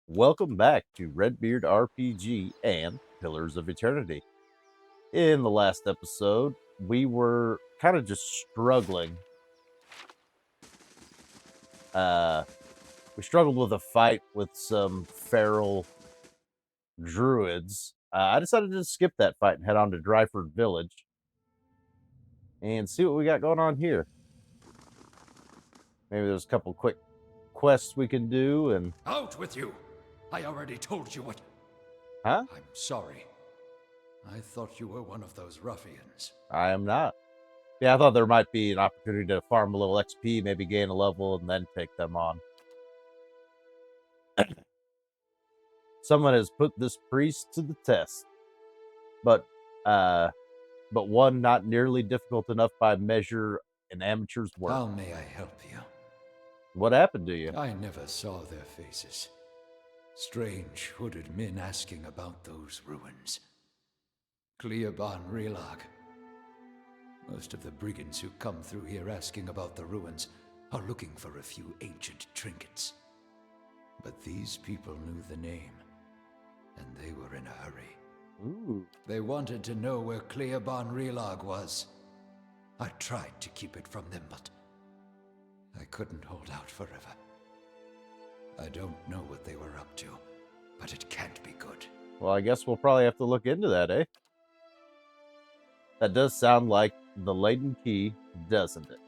Welcome back to Redbeard RPG and Pillars of Eternity. In the last episode, we were kind of just struggling. Uh, we struggled with a fight with some feral druids. I decided to skip that fight and head on to Dryford Village and see what we got going on here. Maybe there's a couple quick quests we can do and... Out with you! I already told you what... Huh? I'm sorry. I thought you were one of those ruffians. I am not. Yeah, I thought there might be an opportunity to farm a little XP, maybe gain a level, and then take them on. Someone has put this priest to the test, but one not nearly difficult enough by measure an amateur's work. How may I help you? What happened to you? I never saw their faces. Strange hooded men asking about those ruins. Cleoban Relag. Most of the brigands who come through here asking about the ruins are looking for a few ancient trinkets. But these people knew the name, and they were in a hurry. Ooh. They wanted to know where Cleoban Relag was. I tried to keep it from them, but I couldn't hold out forever. I don't know what they were up to, but it can't be good. Well, I guess we'll probably have to look into that, eh? That does sound like the Laden Key, doesn't it?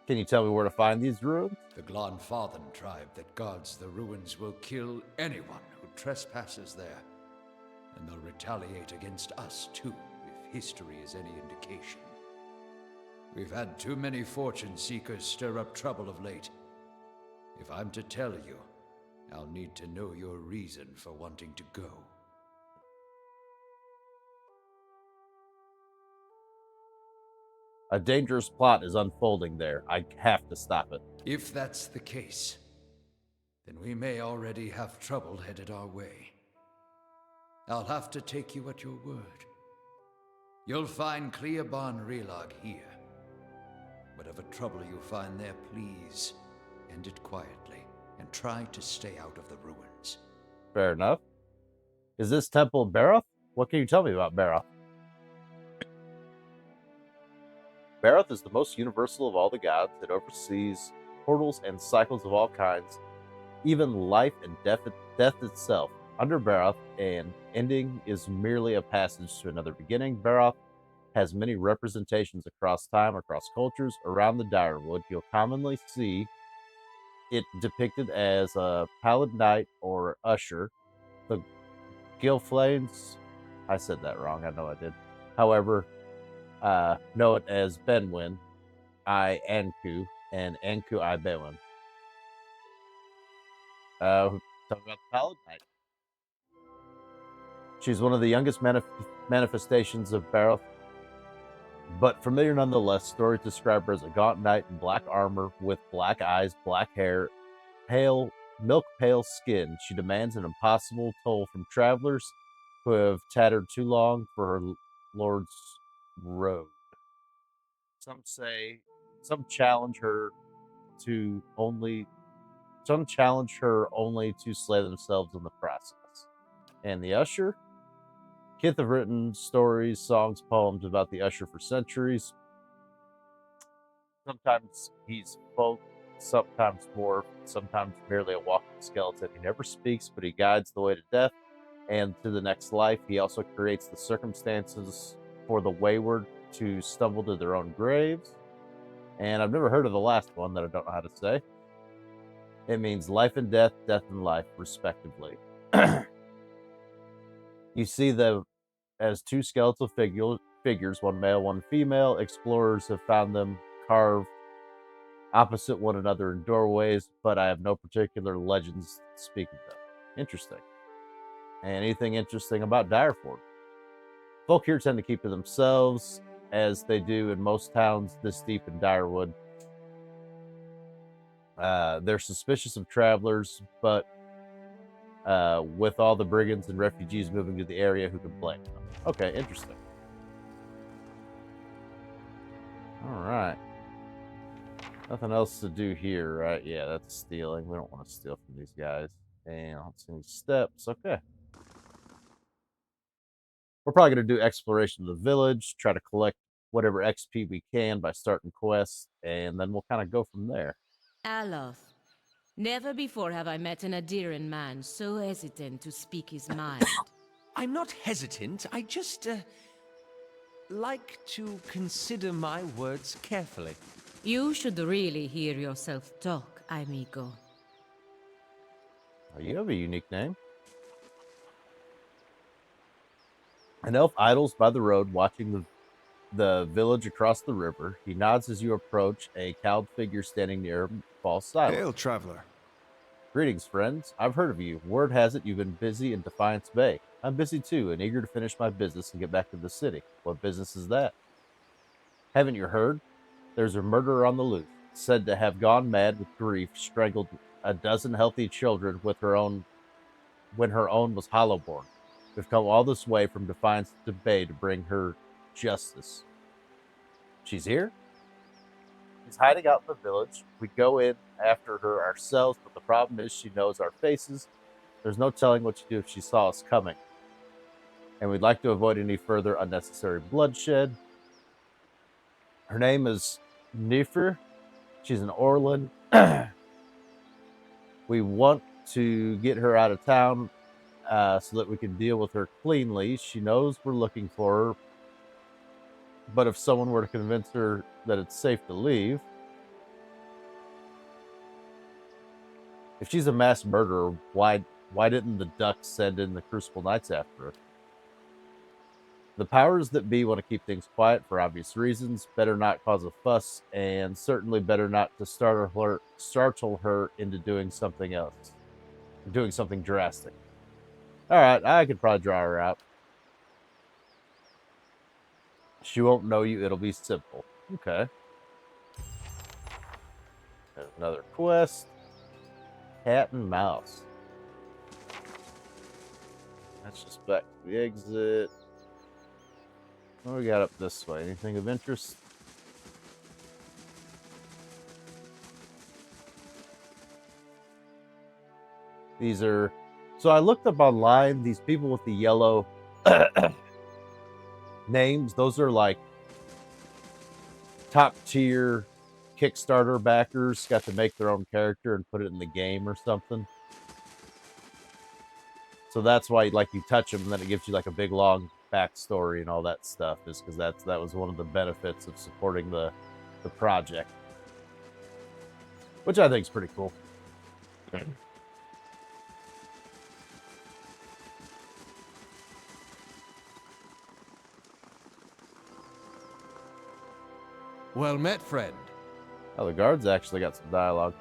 Can you tell me where to find these ruins? The Glanfathan tribe that guards the ruins will kill anyone who trespasses there. And they'll retaliate against us, too, if history is any indication. We've had too many fortune seekers stir up trouble of late. If I'm to tell you, I'll need to know your reason for wanting to go. A dangerous plot is unfolding there. I have to stop it. If that's the case, then we may already have trouble headed our way. I'll have to take you at your word. You'll find Cleoban Relag here. Whatever trouble you find there, please end it quietly and try to stay out of the ruins. Fair enough. Is this temple Baroth? What can you tell me about Baroth? Baroth is the most universal of all the gods. It oversees portals and cycles of all kinds, even life and death itself. Under Baroth, an ending is merely a passage to another beginning. Baroth has many representations across time, across cultures. Around the Direwood, you'll commonly see it depicted as a pallid knight or usher. The Gilflames, I said that wrong, I know I did. However, know it as Benwyn, I Anku, and Anku I Benwyn. Talk about the Pallid Knight. She's one of the youngest manifestations of Baroth, but familiar nonetheless. Stories describe her as a gaunt knight in black armor with black eyes, black hair, pale, milk-pale skin. She demands an impossible toll from travelers who have tattered too long for her lord's road. Some challenge her only to slay themselves in the process. And the usher? Kith have written stories, songs, poems about the usher for centuries. Sometimes he's folk, sometimes dwarf, sometimes merely a walking skeleton. He never speaks, but he guides the way to death and to the next life. He also creates the circumstances for the wayward to stumble to their own graves. And I've never heard of the last one that I don't know how to say. It means life and death, death and life, respectively. You see them as two skeletal figures, one male, one female. Explorers have found them carved opposite one another in doorways, but I have no particular legends to speak of them. Interesting. Anything interesting about Dryford? Folk here tend to keep to themselves, as they do in most towns this deep in Direwood. They're suspicious of travelers, but with all the brigands and refugees moving to the area, who can blame them? Okay, interesting. All right. Nothing else to do here, right? Yeah, that's stealing. We don't want to steal from these guys. And I don't see any steps. Okay. We're probably going to do exploration of the village, try to collect whatever XP we can by starting quests, and then we'll kind of go from there. Aloth. Never before have I met an Adiran man so hesitant to speak his mind. I'm not hesitant. I just, like to consider my words carefully. You should really hear yourself talk, amigo. Oh, you have a unique name. An elf idles by the road, watching the village across the river. He nods as you approach. A cowled figure standing near him falls silent. Hail, traveler. Greetings, friends. I've heard of you. Word has it you've been busy in Defiance Bay. I'm busy too, and eager to finish my business and get back to the city. What business is that? Haven't you heard? There's a murderer on the loose, said to have gone mad with grief, strangled a dozen healthy children with her own when her own was hollowborn. We've come all this way from Defiance to Bay to bring her justice. She's here? She's hiding out in the village. We go in after her ourselves, but the problem is she knows our faces. There's no telling what she'd do if she saw us coming. And we'd like to avoid any further unnecessary bloodshed. Her name is Dryford. She's an Orlan. We want to get her out of town so that we can deal with her cleanly. She knows we're looking for her, but if someone were to convince her that it's safe to leave, if she's a mass murderer, why didn't the Ducks send in the Crucible Knights after her? The powers that be want to keep things quiet for obvious reasons. Better not cause a fuss, and certainly better not to startle her into doing something else, doing something drastic. All right, I could probably draw her out. She won't know you. It'll be simple. Okay. There's another quest. Cat and mouse. That's just back to the exit. What we got up this way? Anything of interest? These are... So I looked up online, these people with the yellow names, those are like top tier Kickstarter backers, got to make their own character and put it in the game or something. So that's why, like, you touch them and then it gives you like a big long backstory and all that stuff, is because that was one of the benefits of supporting the project, which I think is pretty cool. Well met, friend. Oh, the guards actually got some dialogue.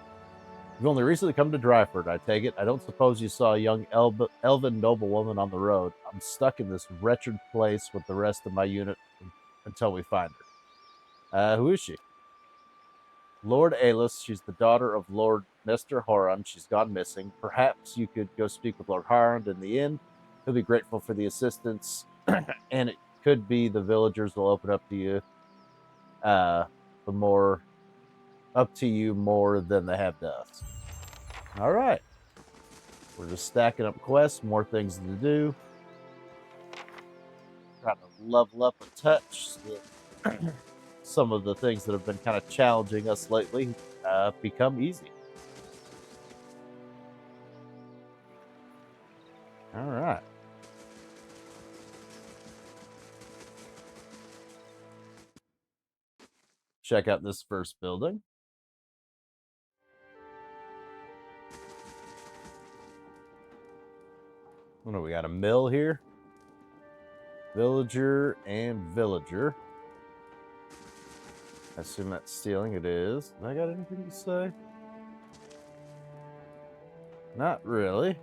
You've only recently come to Dryford, I take it. I don't suppose you saw a young elven noblewoman on the road. I'm stuck in this wretched place with the rest of my unit until we find her. Who is she? Lord Alis. She's the daughter of Lord Nestor Horan. She's gone missing. Perhaps you could go speak with Lord Harand in the inn. He'll be grateful for the assistance, and it could be the villagers will open up to you. Up to you more than they have to us. All right. We're just stacking up quests, more things to do. Trying to level up a touch so that some of the things that have been kind of challenging us lately become easy. All right. Check out this first building. What do we got? A mill here. Villager and villager. I assume that's stealing. It is. Have I got anything to say? Not really.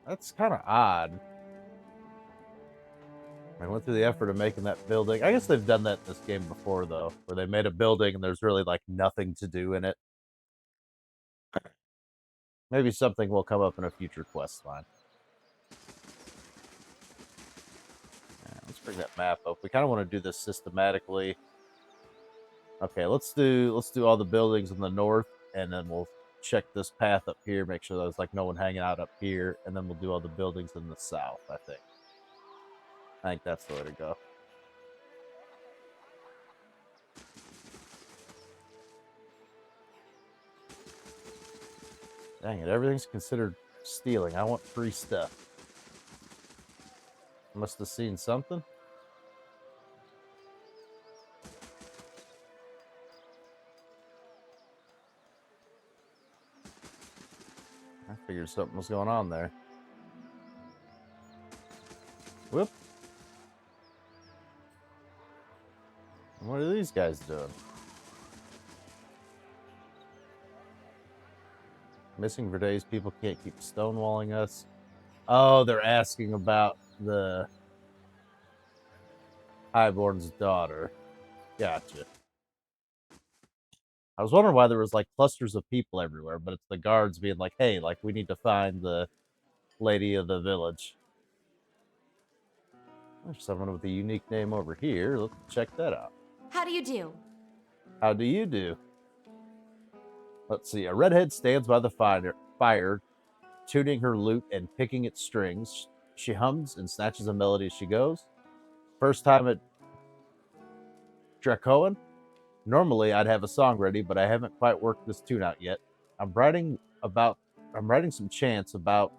That's kind of odd. I went through the effort of making that building. I guess they've done that in this game before, though, where they made a building and there's really like nothing to do in it. Maybe something will come up in a future quest line. Yeah, let's bring that map up. We kind of want to do this systematically. Okay, let's do all the buildings in the north, and then we'll check this path up here, make sure there's like no one hanging out up here, and then we'll do all the buildings in the south. I think that's the way to go. Dang it, everything's considered stealing. I want free stuff. Must have seen something. I figured something was going on there. Whoop. What are these guys doing? Missing for days, people can't keep stonewalling us. Oh, they're asking about the Highborn's daughter. Gotcha. I was wondering why there was like clusters of people everywhere, but it's the guards being like, hey, like we need to find the lady of the village. There's someone with a unique name over here. Let's check that out. How do you do? How do you do? Let's see. A redhead stands by the fire, tuning her lute and picking its strings. She hums and snatches a melody as she goes. First time at Dracoan? Normally I'd have a song ready, but I haven't quite worked this tune out yet. I'm writing some chants about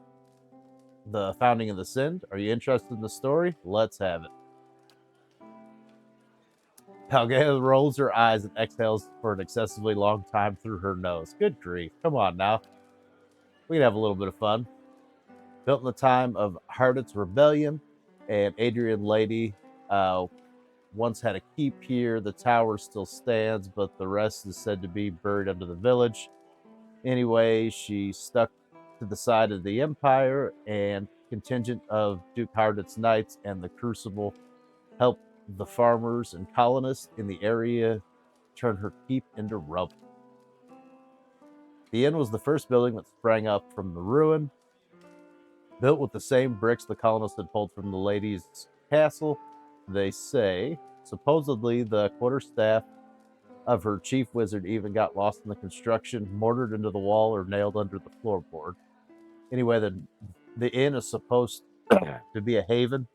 the founding of the Sind. Are you interested in the story? Let's have it. Palgea rolls her eyes and exhales for an excessively long time through her nose. Good grief. Come on now. We can have a little bit of fun. Built in the time of Hardit's rebellion, and Adrian Lady once had a keep here. The tower still stands, but the rest is said to be buried under the village. Anyway, she stuck to the side of the Empire, and contingent of Duke Hardit's knights and the Crucible helped the farmers and colonists in the area turn her keep into rubble. The inn was the first building that sprang up from the ruin, built with the same bricks the colonists had pulled from the lady's castle. They say, supposedly, the quarterstaff of her chief wizard even got lost in the construction, mortared into the wall, or nailed under the floorboard. Anyway, the inn is supposed to be a haven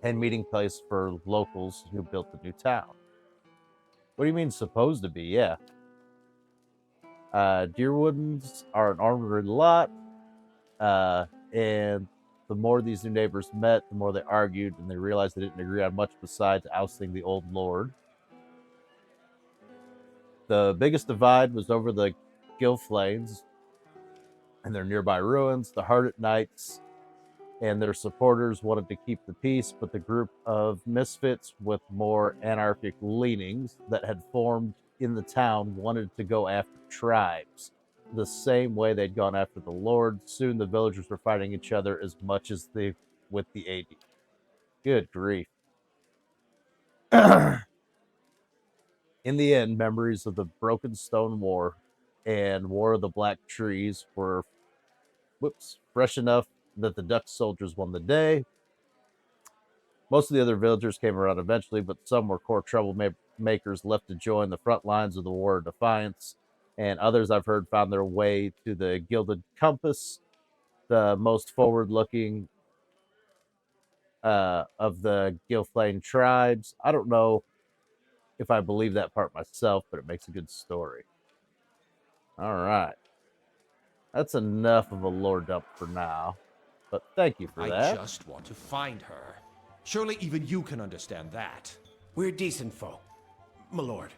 and meeting place for locals who built the new town. What do you mean supposed to be? Yeah. Deerwoodens are an armory lot, and the more these new neighbors met, the more they argued, and they realized they didn't agree on much besides ousting the old lord. The biggest divide was over the Gilflanes and their nearby ruins. The Hardet Knights and their supporters wanted to keep the peace, but the group of misfits with more anarchic leanings that had formed in the town wanted to go after tribes, the same way they'd gone after the Lord. Soon the villagers were fighting each other as much as they with the AD. Good grief. In the end, memories of the Broken Stone War and War of the Black Trees were fresh enough that the Dutch soldiers won the day. Most of the other villagers came around eventually, but some were core troublemakers left to join the front lines of the War of Defiance, and others I've heard found their way to the Gilded Compass, the most forward-looking of the Gilflane tribes. I don't know if I believe that part myself, but it makes a good story. All right. That's enough of a lore dump for now, but thank you for I that. just want to find her. Surely even you can understand that. We're decent folk, my lord.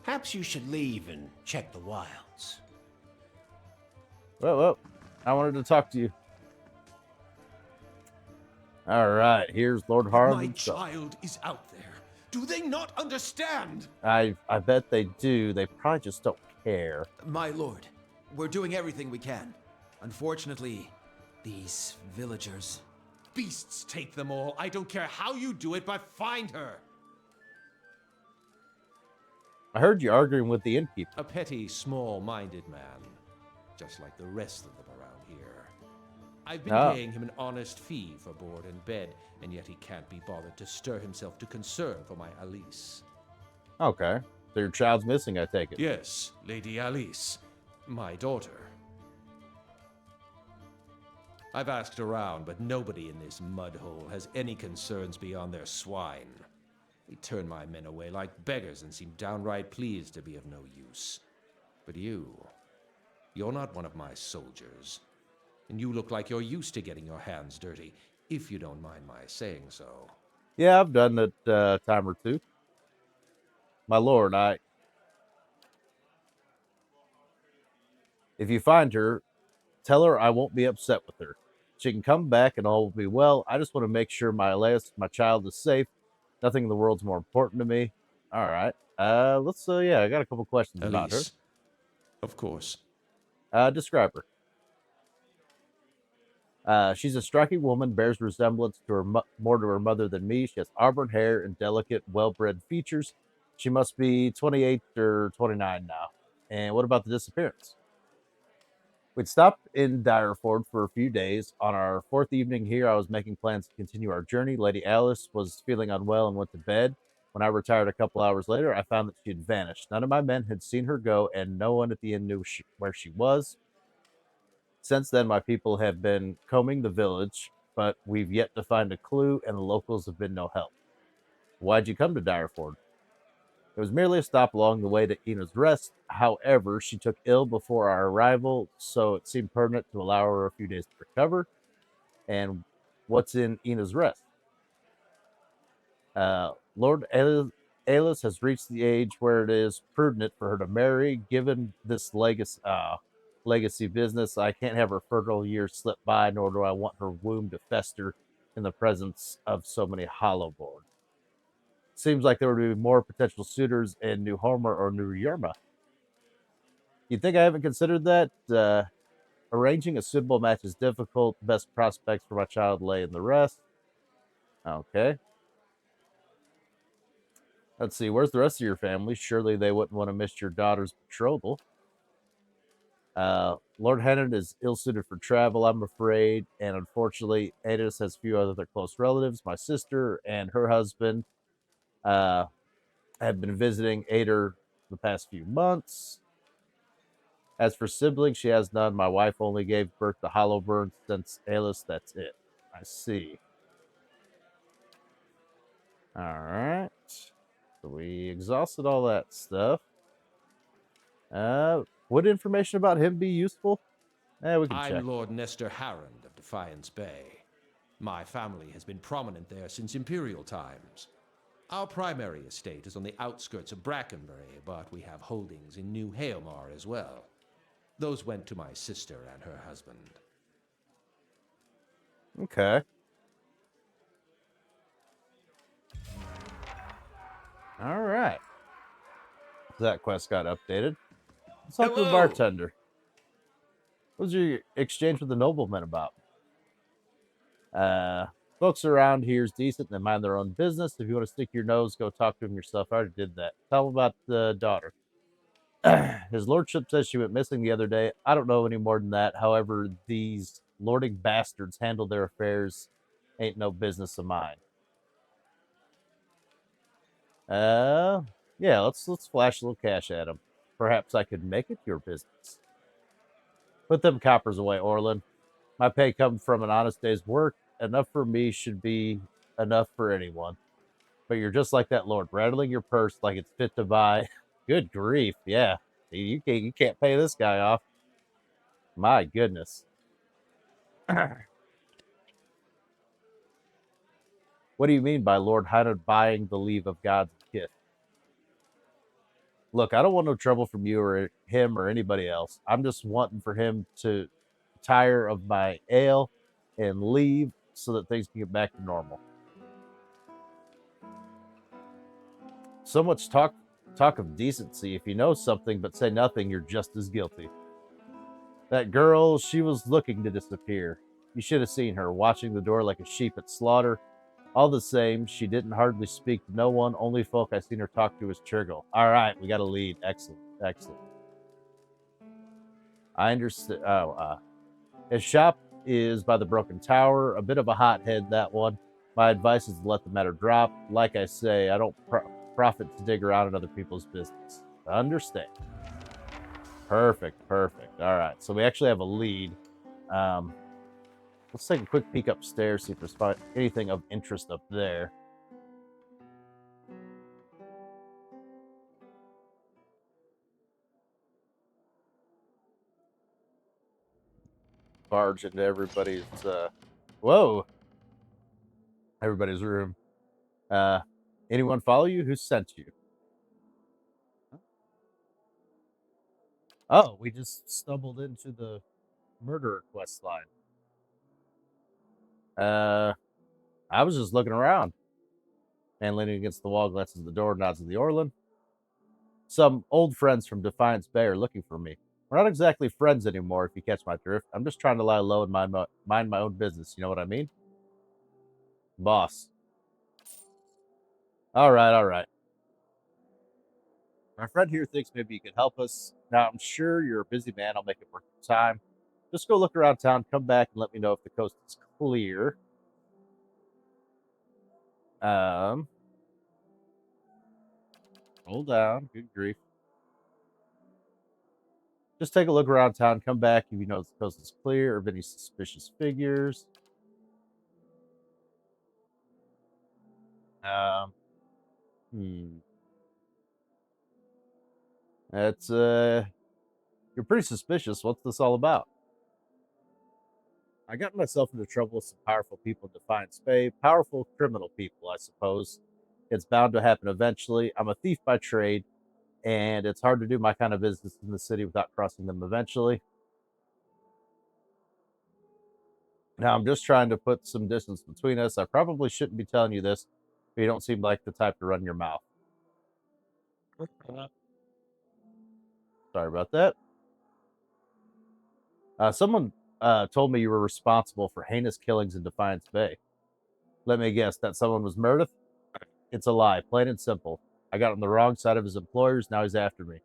Perhaps you should leave and check the wilds. Whoa. I wanted to talk to you. All right, here's Lord Harlan. My child is out there. Do they not understand? I bet they do. They probably just don't care. My lord, we're doing everything we can. Unfortunately, these villagers... Beasts take them all. I don't care how you do it, but find her. I heard you arguing with the innkeeper. A petty, small-minded man, just like the rest of them around here. I've been paying him an honest fee for board and bed, and yet he can't be bothered to stir himself to concern for my Alice. Okay. So your child's missing, I take it. Yes, Lady Alice, my daughter. I've asked around, but nobody in this mud hole has any concerns beyond their swine. They turn my men away like beggars and seem downright pleased to be of no use. But you're not one of my soldiers. And you look like you're used to getting your hands dirty, if you don't mind my saying so. Yeah, I've done it a time or two. My lord, if you find her, tell her I won't be upset with her. She can come back and all will be well. I just want to make sure my child is safe. Nothing in the world's more important to me. All right. Let's yeah, I got a couple questions about her. Elise, of course. Describe her. She's a striking woman, bears resemblance to more to her mother than me. She has auburn hair and delicate, well-bred features. She must be 28 or 29 now. And what about the disappearance? We'd stopped in Dryford for a few days. On our fourth evening here, I was making plans to continue our journey. Lady Alice was feeling unwell and went to bed. When I retired a couple hours later, I found that she had vanished. None of my men had seen her go, and no one at the inn knew where she was. Since then, my people have been combing the village, but we've yet to find a clue, and the locals have been no help. Why'd you come to Dryford? It was merely a stop along the way to Ina's Rest. However, she took ill before our arrival, so it seemed pertinent to allow her a few days to recover. And what's in Ina's Rest? Lord Alis has reached the age where it is prudent for her to marry. Given this legacy business, I can't have her fertile years slip by, nor do I want her womb to fester in the presence of so many hollowborn. Seems like there would be more potential suitors in New Homer or New Yerma. You think I haven't considered that? Arranging a suitable match is difficult. Best prospects for my child lay in the rest. Okay. Let's see. Where's the rest of your family? Surely they wouldn't want to miss your daughter's betrothal. Lord Hennon is ill suited for travel, I'm afraid, and unfortunately, Adis has few other close relatives. My sister and her husband uh, have been visiting Ader the past few months. As for siblings, she has none. My wife only gave birth to Hollowburn since Alice. That's it. I see. All right. So we exhausted all that stuff. Would information about him be useful? We can check. I'm Lord Nestor Harrand of Defiance Bay. My family has been prominent there since Imperial times. Our primary estate is on the outskirts of Brackenbury, but we have holdings in New Haomar as well. Those went to my sister and her husband. Okay. All right. So that quest got updated. Let's talk to the Hello! bartender. What was your exchange with the nobleman about? Uh, Folks around here is decent and they mind their own business. If you want to stick your nose, go talk to him yourself. I already did that. Tell him about the daughter. His lordship says she went missing the other day. I don't know any more than that. However, these lording bastards handle their affairs. Ain't no business of mine. Uh, yeah, let's flash a little cash at him. Perhaps I could make it your business. Put them coppers away, Orlin. My pay comes from an honest day's work. Enough for me should be enough for anyone. But you're just like that lord, rattling your purse like it's fit to buy. Good grief, yeah. You can't pay this guy off. My goodness. What do you mean by Lord Hynod buying the leave of God's gift? Look, I don't want no trouble from you or him or anybody else. I'm just wanting for him to tire of my ale and leave so that things can get back to normal. So much talk of decency. If you know something but say nothing, you're just as guilty. That girl, she was looking to disappear. You should have seen her, watching the door like a sheep at slaughter. All the same, she didn't hardly speak to no one. Only folk I seen her talk to was Churgle. All right, we got a lead. Excellent, excellent. I understand. His shop is by the Broken Tower. A bit of a hothead, that one. My advice is to let the matter drop. Like I say, I don't profit to dig around in other people's business. Understand. Perfect. All right. So we actually have a lead. Let's take a quick peek upstairs, see if there's anything of interest up there. Barge into everybody's everybody's room. Anyone follow you? Who sent you? Oh, we just stumbled into the murderer quest line. I was just looking around. Man leaning against the wall, glances at the door, nods at the Orlin. Some old friends from Defiance Bay are looking for me. We're not exactly friends anymore, if you catch my drift. I'm just trying to lie low and mind my own business. You know what I mean? Boss. All right. My friend here thinks maybe you could help us. Now, I'm sure you're a busy man. I'll make it worth your time. Just go look around town, come back, and let me know if the coast is clear. Hold down. Good grief. Just take a look around town, come back if you know the coast is clear or if any suspicious figures. Um, That's you're pretty suspicious. What's this all about? I got myself into trouble with some powerful people in Defiance Bay. Powerful criminal people, I suppose. It's bound to happen eventually. I'm a thief by trade, and it's hard to do my kind of business in the city without crossing them eventually. Now, I'm just trying to put some distance between us. I probably shouldn't be telling you this, but you don't seem like the type to run your mouth. Sorry about that. Someone told me you were responsible for heinous killings in Defiance Bay. Let me guess, that someone was Meredith? It's a lie, plain and simple. I got on the wrong side of his employers, now he's after me.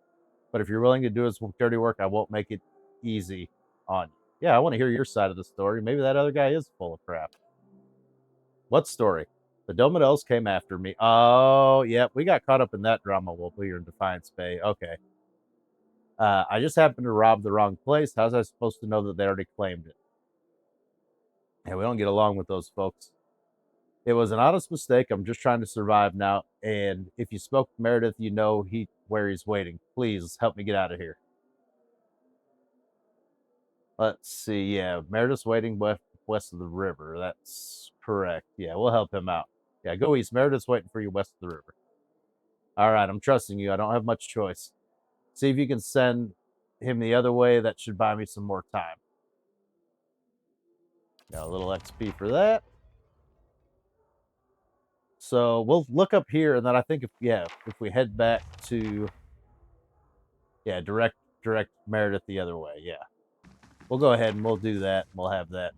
But if you're willing to do his dirty work, I won't make it easy on you. Yeah, I want to hear your side of the story. Maybe that other guy is full of crap. What story? The Dominels came after me. Oh, yeah, we got caught up in that drama while we were in Defiance Bay. Okay. I just happened to rob the wrong place. How's I supposed to know that they already claimed it? Yeah, we don't get along with those folks. It was an honest mistake. I'm just trying to survive now. And if you spoke to Meredith, you know where he's waiting. Please help me get out of here. Let's see. Yeah, Meredith's waiting west of the river. That's correct. Yeah, we'll help him out. Yeah, go east. Meredith's waiting for you west of the river. All right, I'm trusting you. I don't have much choice. See if you can send him the other way. That should buy me some more time. Got a little XP for that. So we'll look up here, and then I think if we head back to direct Meredith the other way. Yeah, we'll go ahead and we'll do that. We'll have that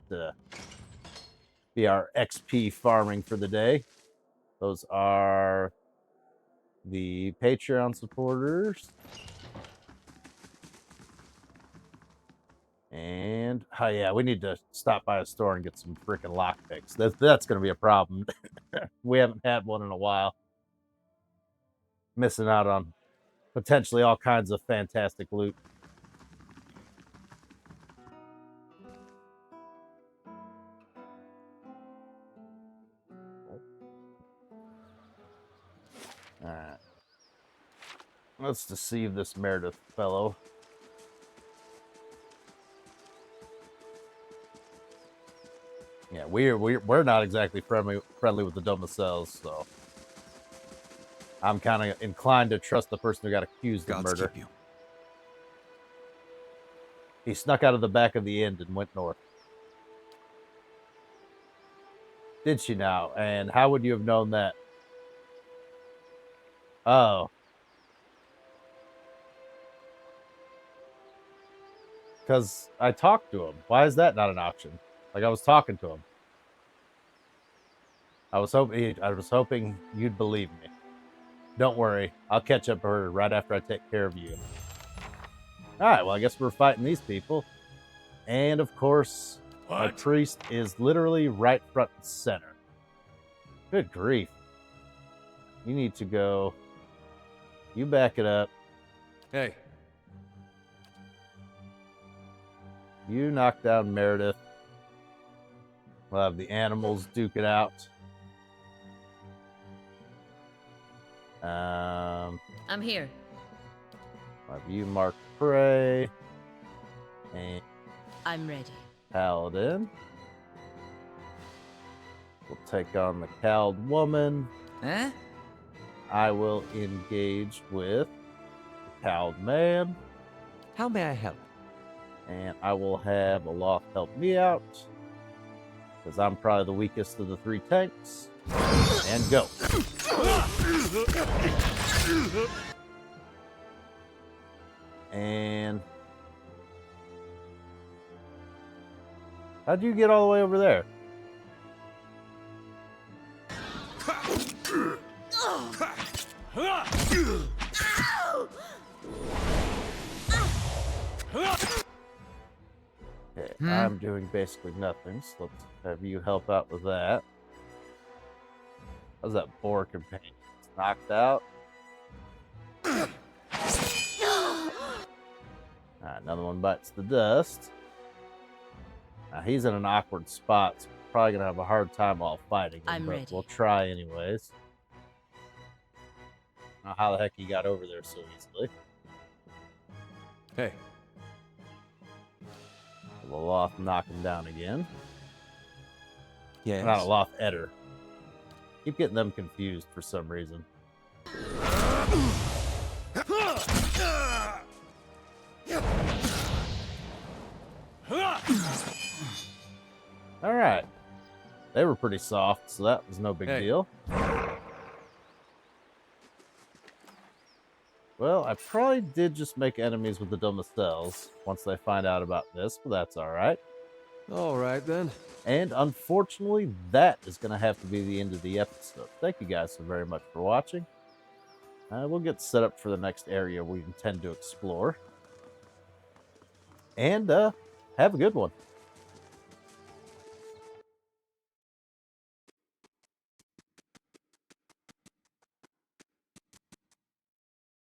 be our XP farming for the day. Those are the Patreon supporters. And oh yeah, we need to stop by a store and get some freaking lockpicks. That's going to be a problem. We haven't had one in a while. Missing out on potentially all kinds of fantastic loot. All right. Let's deceive this Meredith fellow. Yeah, we're not exactly friendly with the Domicels, so I'm kind of inclined to trust the person who got accused of murder. Keep you. He snuck out of the back of the inn and went north. Did she now? And how would you have known that? Oh. Because I talked to him. Why is that not an option? Like, I was talking to him. I was hoping you'd believe me. Don't worry. I'll catch up to her right after I take care of you. Alright, well, I guess we're fighting these people. And, of course, my priest is literally right front and center. Good grief. You need to go You back it up. Hey, You knock down Meredith. We'll have the animals duke it out. I'm here. Have you mark prey and I'm ready. paladin. We'll take on the cowled woman. eh? I will engage with the cowled man, How may I help? and I will have Aloth help me out because I'm probably the weakest of the 3 tanks. And go. And how'd you get all the way over there? Okay, I'm doing basically nothing, so let's have you help out with that. How's that boar companion? It's knocked out. Another one bites the dust. He's in an awkward spot, so we're probably gonna have a hard time while fighting him, I'm but ready. we'll try anyways. I don't know how the heck he got over there so easily. Hey, We'll Aloth knock him down again. Yes. Not Aloth, Eder. Keep getting them confused for some reason. All right. They were pretty soft, so that was no big Hey. deal. Well, I probably did just make enemies with the Domicels once they find out about this, but that's all right. All right, then. And unfortunately, that is going to have to be the end of the episode. Thank you guys so very much for watching. We'll get set up for the next area we intend to explore. And have a good one.